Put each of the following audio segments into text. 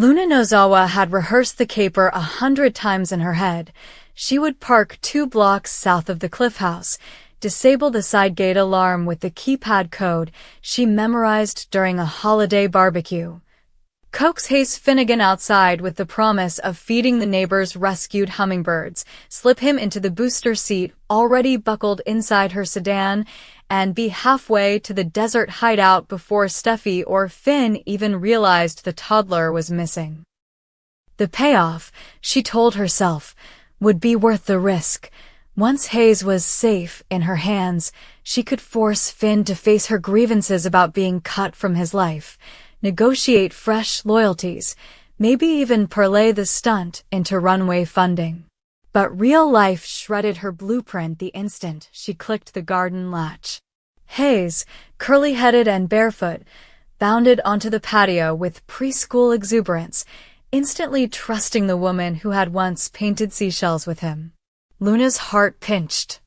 Luna Nozawa had rehearsed the caper 100 times in her head. She would park 2 blocks south of the Cliff House, disable the side gate alarm with the keypad code she memorized during a holiday barbecue. Coax Hayes Finnegan outside with the promise of feeding the neighbor's rescued hummingbirds, slip him into the booster seat already buckled inside her sedan, and be halfway to the desert hideout before Steffi or Finn even realized the toddler was missing. The payoff, she told herself, would be worth the risk. Once Hayes was safe in her hands, she could force Finn to face her grievances about being cut from his life, negotiate fresh loyalties, maybe even parlay the stunt into runway funding. But real life shredded her blueprint the instant she clicked the garden latch. Hayes, curly-headed and barefoot, bounded onto the patio with preschool exuberance, instantly trusting the woman who had once painted seashells with him. Luna's heart pinched.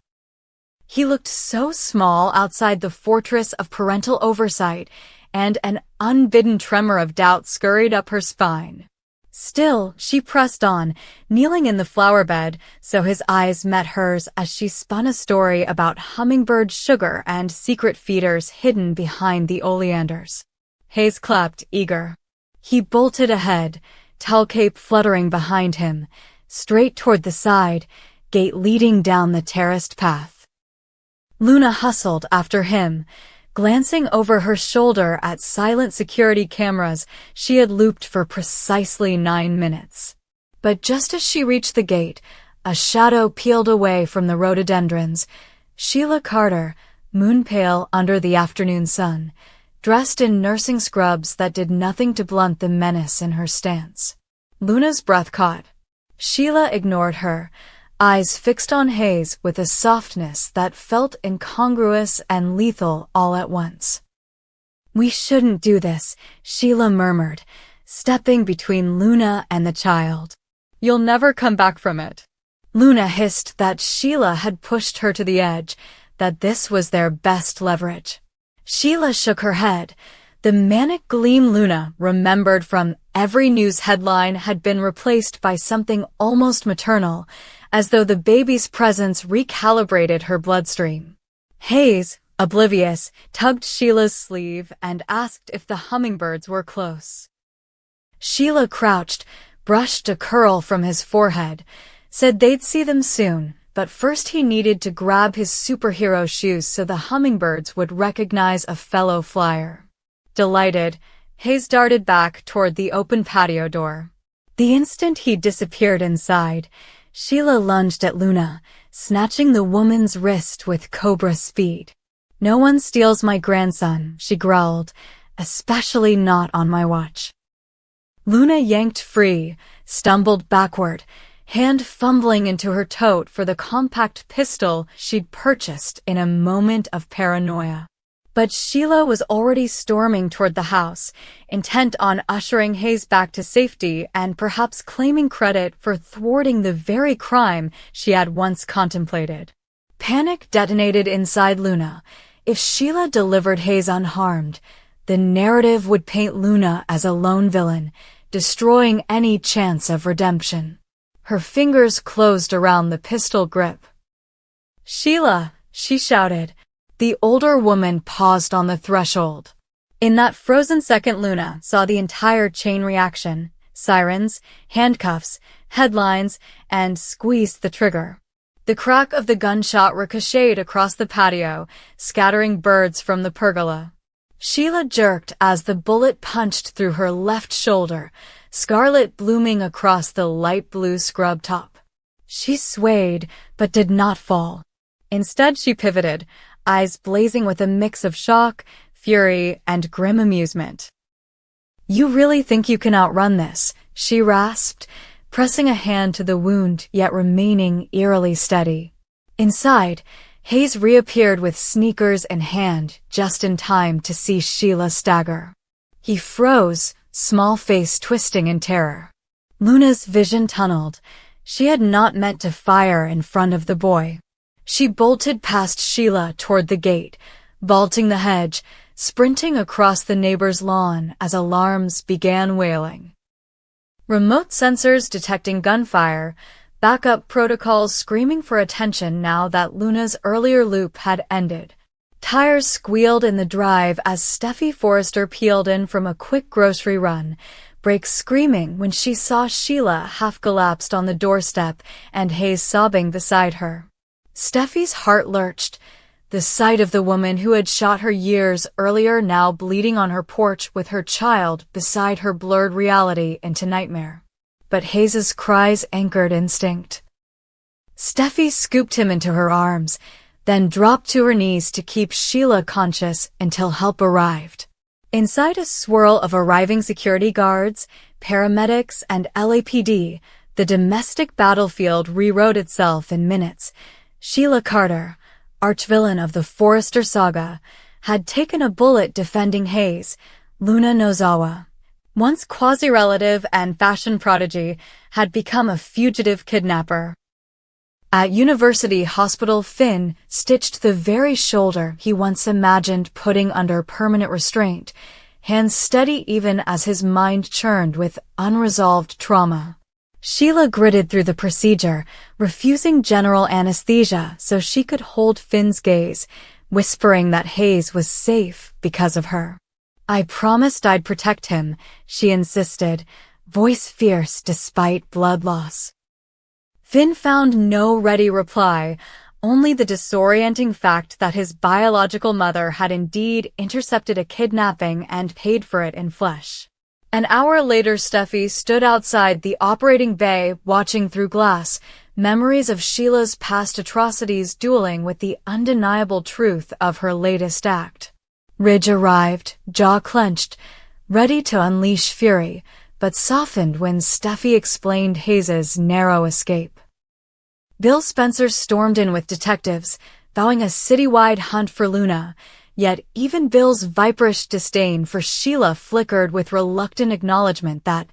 He looked so small outside the fortress of parental oversight, and an unbidden tremor of doubt scurried up her spine. Still, she pressed on, kneeling in the flower bed, so his eyes met hers as she spun a story about hummingbird sugar and secret feeders hidden behind the oleanders. Hayes clapped, eager. He bolted ahead, towel cape fluttering behind him, straight toward the side gate leading down the terraced path. Luna hustled after him, glancing over her shoulder at silent security cameras she had looped for precisely 9 minutes. But just as she reached the gate, a shadow peeled away from the rhododendrons. Sheila Carter, moon-pale under the afternoon sun, dressed in nursing scrubs that did nothing to blunt the menace in her stance. Luna's breath caught. Sheila ignored her, eyes fixed on Hayes with a softness that felt incongruous and lethal all at once. "We shouldn't do this," Sheila murmured, stepping between Luna and the child. "You'll never come back from it." Luna hissed that Sheila had pushed her to the edge, that this was their best leverage. Sheila shook her head. The manic gleam Luna remembered from every news headline had been replaced by something almost maternal, as though the baby's presence recalibrated her bloodstream. Hayes, oblivious, tugged Sheila's sleeve and asked if the hummingbirds were close. Sheila crouched, brushed a curl from his forehead, said they'd see them soon, but first he needed to grab his superhero shoes so the hummingbirds would recognize a fellow flyer. Delighted, Hayes darted back toward the open patio door. The instant he disappeared inside, Sheila lunged at Luna, snatching the woman's wrist with cobra speed. "No one steals my grandson," she growled, "especially not on my watch." Luna yanked free, stumbled backward, hand fumbling into her tote for the compact pistol she'd purchased in a moment of paranoia. But Sheila was already storming toward the house, intent on ushering Hayes back to safety and perhaps claiming credit for thwarting the very crime she had once contemplated. Panic detonated inside Luna. If Sheila delivered Hayes unharmed, the narrative would paint Luna as a lone villain, destroying any chance of redemption. Her fingers closed around the pistol grip. "Sheila!" she shouted. The older woman paused on the threshold. In that frozen second, Luna saw the entire chain reaction: sirens, handcuffs, headlines, and squeezed the trigger. The crack of the gunshot ricocheted across the patio, scattering birds from the pergola. Sheila jerked as the bullet punched through her left shoulder, scarlet blooming across the light blue scrub top. She swayed, but did not fall. Instead, she pivoted, eyes blazing with a mix of shock, fury, and grim amusement. "You really think you can outrun this?" she rasped, pressing a hand to the wound yet remaining eerily steady. Inside, Hayes reappeared with sneakers in hand just in time to see Sheila stagger. He froze, small face twisting in terror. Luna's vision tunneled. She had not meant to fire in front of the boy. She bolted past Sheila toward the gate, vaulting the hedge, sprinting across the neighbor's lawn as alarms began wailing. Remote sensors detecting gunfire, backup protocols screaming for attention now that Luna's earlier loop had ended. Tires squealed in the drive as Steffi Forrester peeled in from a quick grocery run, brakes screaming when she saw Sheila half-collapsed on the doorstep and Hayes sobbing beside her. Steffi's heart lurched. The sight of the woman who had shot her years earlier now bleeding on her porch with her child beside her blurred reality into nightmare. But Hayes's cries anchored instinct. Steffi scooped him into her arms, then dropped to her knees to keep Sheila conscious until help arrived. Inside a swirl of arriving security guards, paramedics, and LAPD, the domestic battlefield rewrote itself in minutes. Sheila Carter, archvillain of the Forrester saga, had taken a bullet defending Hayes. Luna Nozawa, once quasi-relative and fashion prodigy, had become a fugitive kidnapper. At University Hospital, Finn stitched the very shoulder he once imagined putting under permanent restraint, hands steady even as his mind churned with unresolved trauma. Sheila gritted through the procedure, refusing general anesthesia so she could hold Finn's gaze, whispering that Hayes was safe because of her. "I promised I'd protect him," she insisted, voice fierce despite blood loss. Finn found no ready reply, only the disorienting fact that his biological mother had indeed intercepted a kidnapping and paid for it in flesh. An hour later, Steffi stood outside the operating bay watching through glass, memories of Sheila's past atrocities dueling with the undeniable truth of her latest act. Ridge arrived, jaw clenched, ready to unleash fury, but softened when Steffi explained Hayes's narrow escape. Bill Spencer stormed in with detectives, vowing a citywide hunt for Luna, yet even Bill's viperish disdain for Sheila flickered with reluctant acknowledgement that,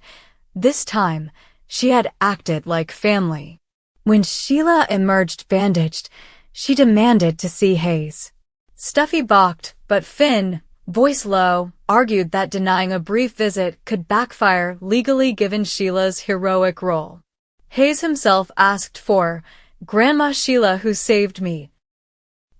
this time, she had acted like family. When Sheila emerged bandaged, she demanded to see Hayes. Steffi balked, but Finn, voice low, argued that denying a brief visit could backfire legally given Sheila's heroic role. Hayes himself asked for, "Grandma Sheila who saved me."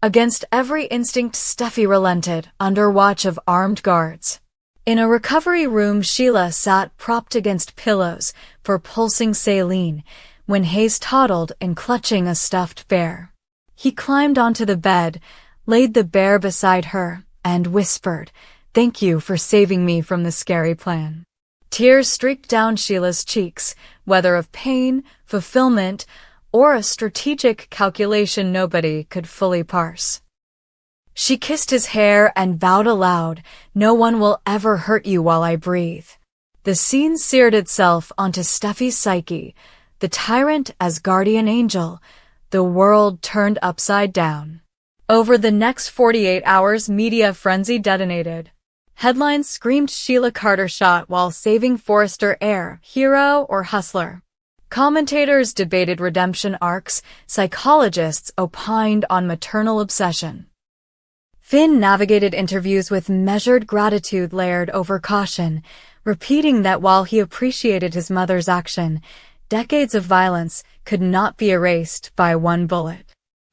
Against every instinct, Steffi relented, under watch of armed guards. In a recovery room, Sheila sat propped against pillows for pulsing saline, when Hayes toddled in clutching a stuffed bear. He climbed onto the bed, laid the bear beside her, and whispered, "Thank you for saving me from the scary plan." Tears streaked down Sheila's cheeks, whether of pain, fulfillment, or a strategic calculation nobody could fully parse. She kissed his hair and vowed aloud, "No one will ever hurt you while I breathe." The scene seared itself onto Steffi's psyche, the tyrant as guardian angel, the world turned upside down. Over the next 48 hours, media frenzy detonated. Headlines screamed Sheila Carter shot while saving Forrester heir, hero or hustler. Commentators debated redemption arcs, psychologists opined on maternal obsession. Finn navigated interviews with measured gratitude layered over caution, repeating that while he appreciated his mother's action, decades of violence could not be erased by one bullet.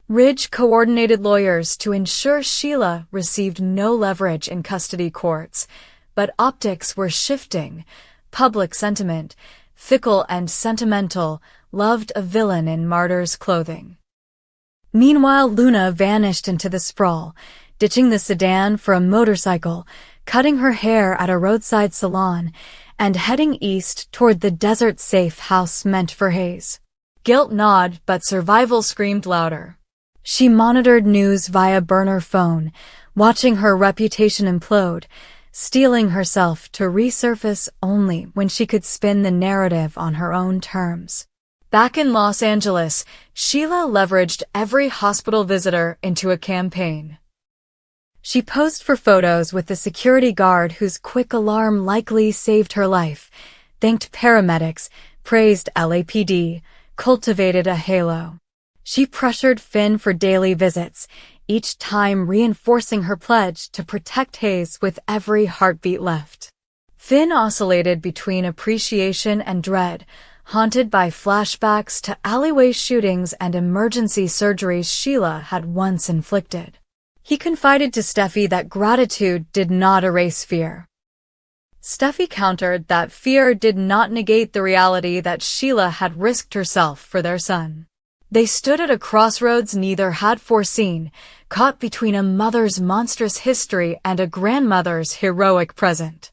Ridge coordinated lawyers to ensure Sheila received no leverage in custody courts, but optics were shifting. Public sentiment, fickle and sentimental, loved a villain in martyr's clothing. Meanwhile, Luna vanished into the sprawl, ditching the sedan for a motorcycle, cutting her hair at a roadside salon, and heading east toward the desert-safe house meant for Hayes. Guilt gnawed, but survival screamed louder. She monitored news via burner phone, watching her reputation implode, steeling herself to resurface only when she could spin the narrative on her own terms. Back in Los Angeles, Sheila leveraged every hospital visitor into a campaign. She posed for photos with the security guard whose quick alarm likely saved her life, thanked paramedics, praised LAPD, cultivated a halo. She pressured Finn for daily visits, each time reinforcing her pledge to protect Hayes with every heartbeat left. Finn oscillated between appreciation and dread, haunted by flashbacks to alleyway shootings and emergency surgeries Sheila had once inflicted. He confided to Steffi that gratitude did not erase fear. Steffi countered that fear did not negate the reality that Sheila had risked herself for their son. They stood at a crossroads neither had foreseen, caught between a mother's monstrous history and a grandmother's heroic present.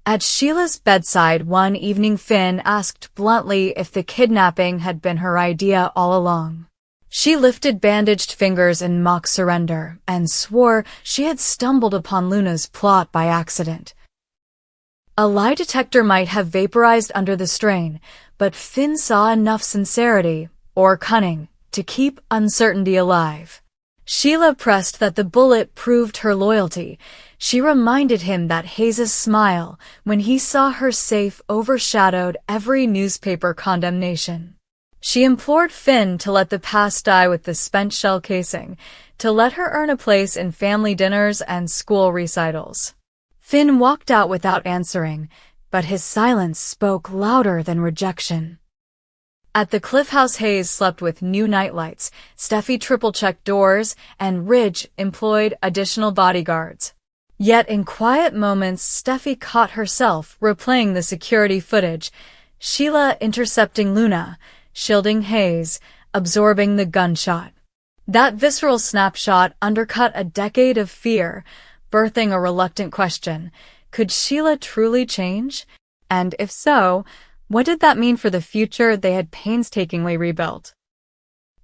At Sheila's bedside one evening, Finn asked bluntly if the kidnapping had been her idea all along. She lifted bandaged fingers in mock surrender and swore she had stumbled upon Luna's plot by accident. A lie detector might have vaporized under the strain, but Finn saw enough sincerity, or cunning, to keep uncertainty alive. Sheila pressed that the bullet proved her loyalty. She reminded him that Hayes's smile, when he saw her safe, overshadowed every newspaper condemnation. She implored Finn to let the past die with the spent shell casing, to let her earn a place in family dinners and school recitals. Finn walked out without answering, but his silence spoke louder than rejection. At the Cliff House, Hayes slept with new nightlights, Steffi triple-checked doors, and Ridge employed additional bodyguards. Yet in quiet moments, Steffi caught herself replaying the security footage, Sheila intercepting Luna, shielding Hayes, absorbing the gunshot. That visceral snapshot undercut a decade of fear, birthing a reluctant question. Could Sheila truly change? And if so, what did that mean for the future they had painstakingly rebuilt?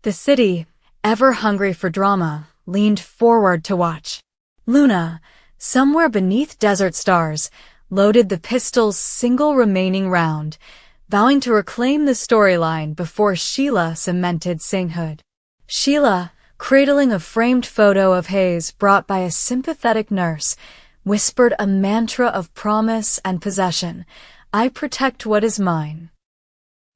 The city, ever hungry for drama, leaned forward to watch. Luna, somewhere beneath desert stars, loaded the pistol's single remaining round, vowing to reclaim the storyline before Sheila cemented sainthood. Sheila, cradling a framed photo of Hayes brought by a sympathetic nurse, whispered a mantra of promise and possession. I protect what is mine.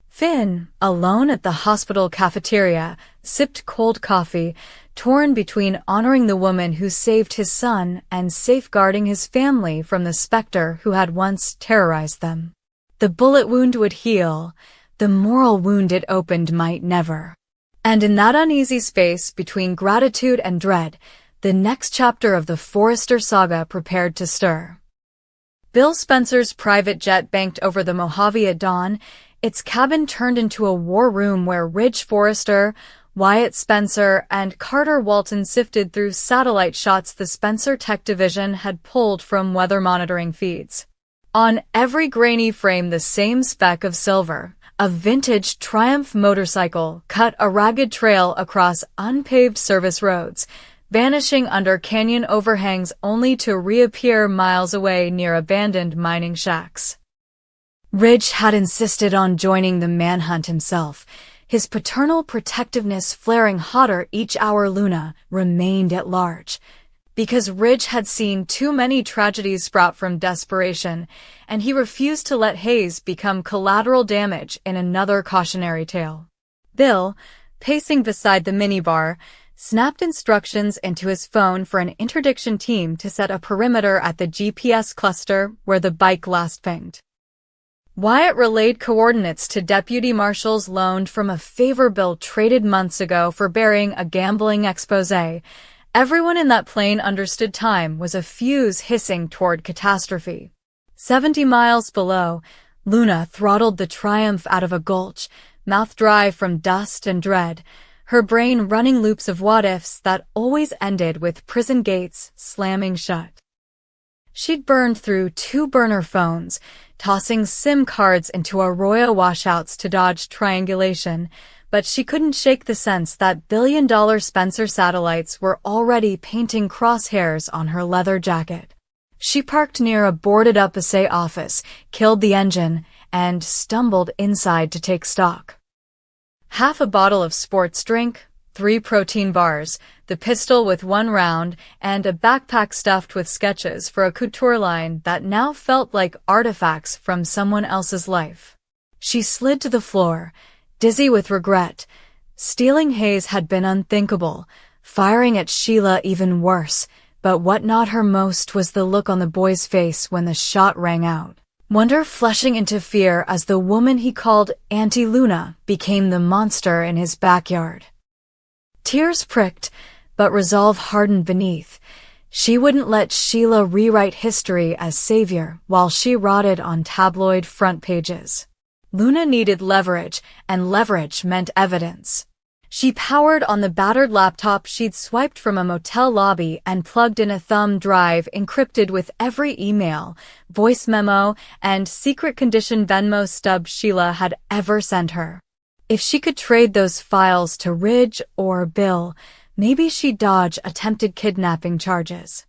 Finn, alone at the hospital cafeteria, sipped cold coffee, torn between honoring the woman who saved his son and safeguarding his family from the specter who had once terrorized them. The bullet wound would heal, the moral wound it opened might never. And in that uneasy space between gratitude and dread, the next chapter of the Forrester saga prepared to stir. Bill Spencer's private jet banked over the Mojave at dawn, its cabin turned into a war room where Ridge Forrester, Wyatt Spencer, and Carter Walton sifted through satellite shots the Spencer Tech Division had pulled from weather monitoring feeds. On every grainy frame the same speck of silver, a vintage Triumph motorcycle cut a ragged trail across unpaved service roads, vanishing under canyon overhangs only to reappear miles away near abandoned mining shacks. Ridge had insisted on joining the manhunt himself, his paternal protectiveness flaring hotter each hour Luna remained at large. Because Ridge had seen too many tragedies sprout from desperation, and he refused to let Hayes become collateral damage in another cautionary tale. Bill, pacing beside the minibar, snapped instructions into his phone for an interdiction team to set a perimeter at the GPS cluster where the bike last pinged. Wyatt relayed coordinates to deputy marshals loaned from a favor Bill traded months ago for burying a gambling exposé. Everyone in that plane understood time was a fuse hissing toward catastrophe. 70 miles below, Luna throttled the Triumph out of a gulch, mouth dry from dust and dread, her brain running loops of what-ifs that always ended with prison gates slamming shut. She'd burned through 2 burner phones, tossing SIM cards into Arroyo washouts to dodge triangulation, but she couldn't shake the sense that billion-dollar Spencer satellites were already painting crosshairs on her leather jacket. She parked near a boarded-up assay office, killed the engine, and stumbled inside to take stock. Half a bottle of sports drink, 3 protein bars, the pistol with 1 round, and a backpack stuffed with sketches for a couture line that now felt like artifacts from someone else's life. She slid to the floor, dizzy with regret. Stealing Hayes had been unthinkable, firing at Sheila even worse, but what gnawed her most was the look on the boy's face when the shot rang out. wonder flushing into fear as the woman he called Auntie Luna became the monster in his backyard. Tears pricked, but resolve hardened beneath. She wouldn't let Sheila rewrite history as savior while she rotted on tabloid front pages. Luna needed leverage, and leverage meant evidence. She powered on the battered laptop she'd swiped from a motel lobby and plugged in a thumb drive encrypted with every email, voice memo, and secret condition Venmo stub Sheila had ever sent her. If she could trade those files to Ridge or Bill, maybe she'd dodge attempted kidnapping charges.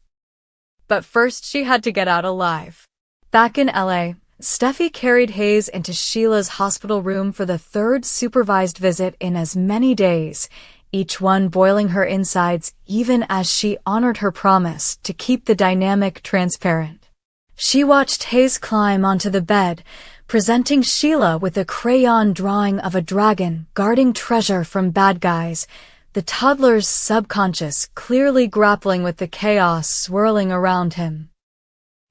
But first she had to get out alive. Back in LA, Steffi carried Hayes into Sheila's hospital room for the third supervised visit in as many days, each one boiling her insides even as she honored her promise to keep the dynamic transparent. She watched Hayes climb onto the bed, presenting Sheila with a crayon drawing of a dragon guarding treasure from bad guys, the toddler's subconscious clearly grappling with the chaos swirling around him.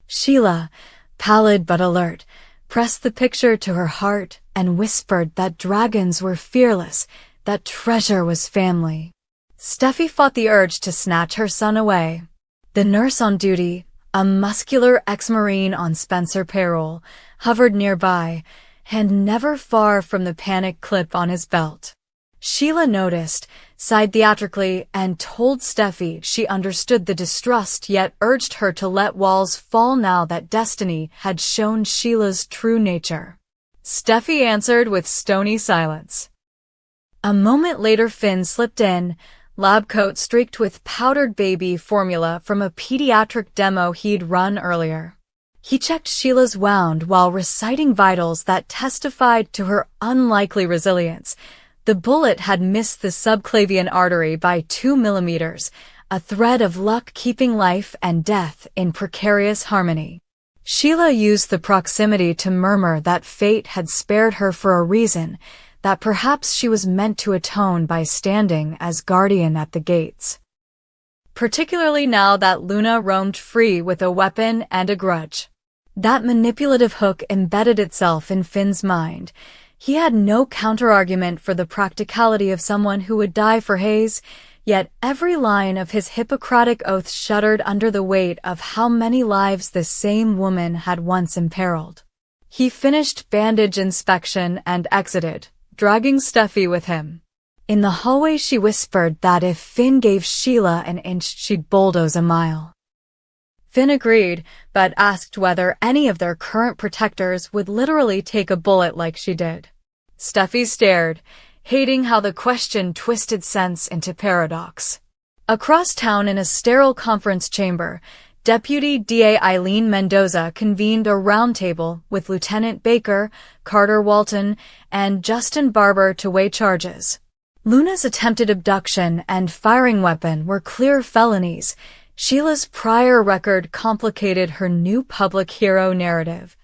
Sheila, pallid but alert, pressed the picture to her heart and whispered that dragons were fearless, that treasure was family. Steffi fought the urge to snatch her son away. The nurse on duty, a muscular ex-Marine on Spencer payroll, hovered nearby, hand never far from the panic clip on his belt. Sheila noticed, sighed theatrically, and told Steffi she understood the distrust yet urged her to let walls fall now that destiny had shown Sheila's true nature. Steffi answered with stony silence. A moment later Finn slipped in, lab coat streaked with powdered baby formula from a pediatric demo he'd run earlier. He checked Sheila's wound while reciting vitals that testified to her unlikely resilience. The bullet had missed the subclavian artery by 2 millimeters, a thread of luck keeping life and death in precarious harmony. Sheila used the proximity to murmur that fate had spared her for a reason, that perhaps she was meant to atone by standing as guardian at the gates. Particularly now that Luna roamed free with a weapon and a grudge. That manipulative hook embedded itself in Finn's mind. He had no counterargument for the practicality of someone who would die for Hayes, yet every line of his Hippocratic oath shuddered under the weight of how many lives the same woman had once imperiled. He finished bandage inspection and exited, dragging Steffi with him. In the hallway she whispered that if Finn gave Sheila an inch she'd bulldoze a mile. Finn agreed, but asked whether any of their current protectors would literally take a bullet like she did. Steffi stared, hating how the question twisted sense into paradox. Across town in a sterile conference chamber, Deputy DA Eileen Mendoza convened a roundtable with Lieutenant Baker, Carter Walton, and Justin Barber to weigh charges. Luna's attempted abduction and firing weapon were clear felonies. Sheila's prior record complicated her new public hero narrative.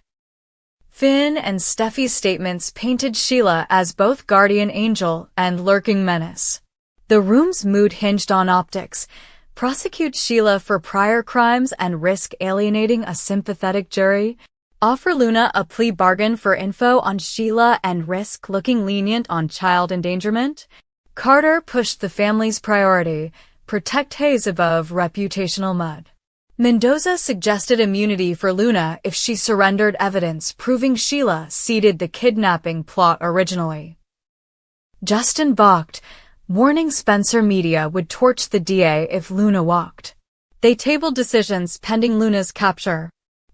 Finn and Steffi's statements painted Sheila as both guardian angel and lurking menace. The room's mood hinged on optics. Prosecute Sheila for prior crimes and risk alienating a sympathetic jury? Offer Luna a plea bargain for info on Sheila and risk looking lenient on child endangerment? Carter pushed the family's priority. Protect Hayes above reputational mud. Mendoza suggested immunity for Luna if she surrendered evidence proving Sheila seeded the kidnapping plot originally. Justin balked, warning Spencer Media would torch the DA if Luna walked. They tabled decisions pending Luna's capture.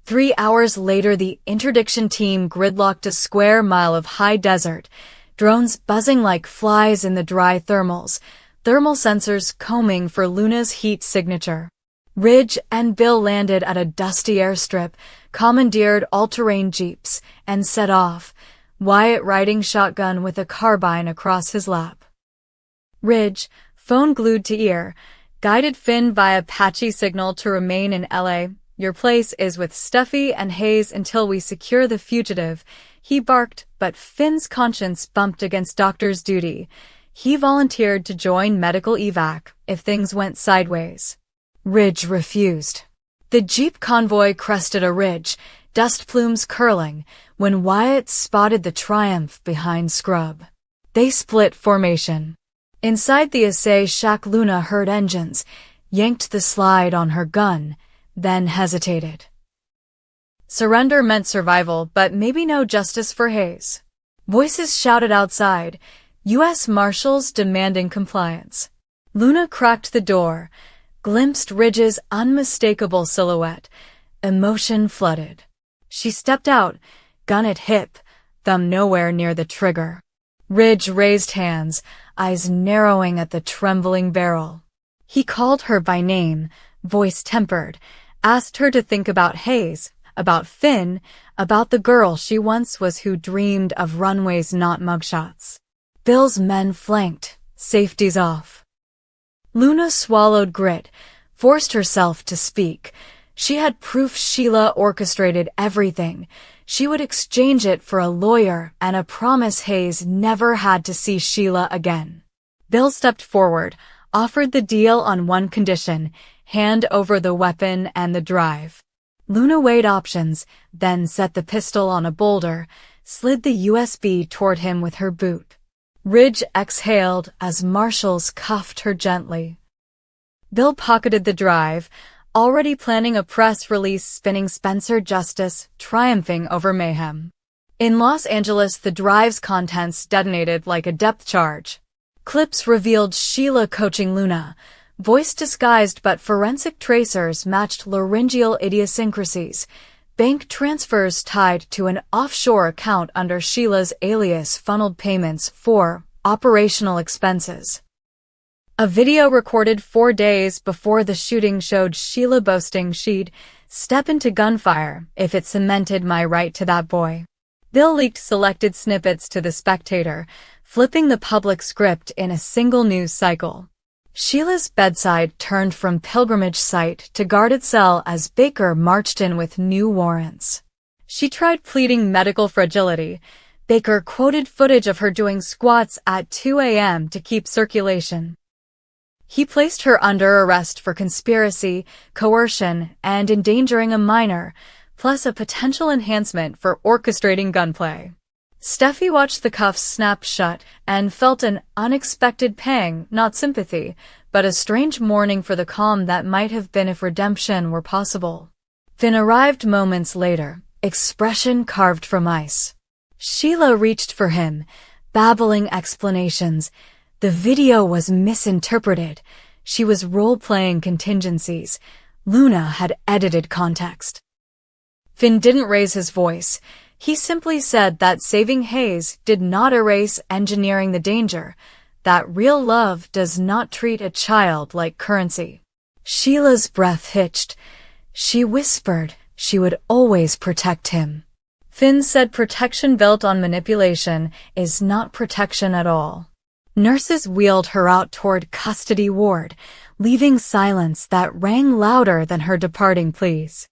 3 hours later the interdiction team gridlocked a square mile of high desert, drones buzzing like flies in the dry thermals, thermal sensors combing for Luna's heat signature. Ridge and Bill landed at a dusty airstrip, commandeered all-terrain jeeps, and set off, Wyatt riding shotgun with a carbine across his lap. Ridge, phone glued to ear, guided Finn via patchy signal to remain in LA. Your place is with Steffi and Hayes until we secure the fugitive. He barked, but Finn's conscience bumped against doctor's duty. He volunteered to join medical evac if things went sideways. Ridge refused. The jeep convoy crested a ridge, dust plumes curling, when Wyatt spotted the Triumph behind Scrub. They split formation. Inside the assay shack, Luna heard engines, yanked the slide on her gun, then hesitated. Surrender meant survival, but maybe no justice for Hayes. Voices shouted outside, U.S. Marshals demanding compliance. Luna cracked the door, glimpsed Ridge's unmistakable silhouette. Emotion flooded. She stepped out, gun at hip, thumb nowhere near the trigger. Ridge raised hands, eyes narrowing at the trembling barrel. He called her by name, voice tempered, asked her to think about Hayes, about Finn, about the girl she once was who dreamed of runways, not mugshots. Bill's men flanked, safeties off. Luna swallowed grit, forced herself to speak. She had proof Sheila orchestrated everything. She would exchange it for a lawyer and a promise Hayes never had to see Sheila again. Bill stepped forward, offered the deal on one condition: hand over the weapon and the drive. Luna weighed options, then set the pistol on a boulder, slid the USB toward him with her boot. Ridge exhaled as marshals cuffed her gently. Bill pocketed the drive, already planning a press release spinning Spencer Justice triumphing over mayhem. In Los Angeles, the drive's contents detonated like a depth charge. Clips revealed Sheila coaching Luna. Voice disguised, but forensic tracers matched laryngeal idiosyncrasies. Bank transfers tied to an offshore account under Sheila's alias funneled payments for operational expenses. A video recorded 4 days before the shooting showed Sheila boasting she'd step into gunfire if it cemented my right to that boy. Bill leaked selected snippets to The Spectator, flipping the public script in a single news cycle. Sheila's bedside turned from pilgrimage site to guarded cell as Baker marched in with new warrants. She tried pleading medical fragility. Baker quoted footage of her doing squats at 2 a.m. to keep circulation. He placed her under arrest for conspiracy, coercion, and endangering a minor, plus a potential enhancement for orchestrating gunplay. Steffi watched the cuffs snap shut and felt an unexpected pang, not sympathy, but a strange mourning for the calm that might have been if redemption were possible. Finn arrived moments later, expression carved from ice. Sheila reached for him, babbling explanations. The video was misinterpreted. She was role-playing contingencies. Luna had edited context. Finn didn't raise his voice. He simply said that saving Hayes did not erase engineering the danger, that real love does not treat a child like currency. Sheila's breath hitched. She whispered she would always protect him. Finn said protection built on manipulation is not protection at all. Nurses wheeled her out toward custody ward, leaving silence that rang louder than her departing pleas.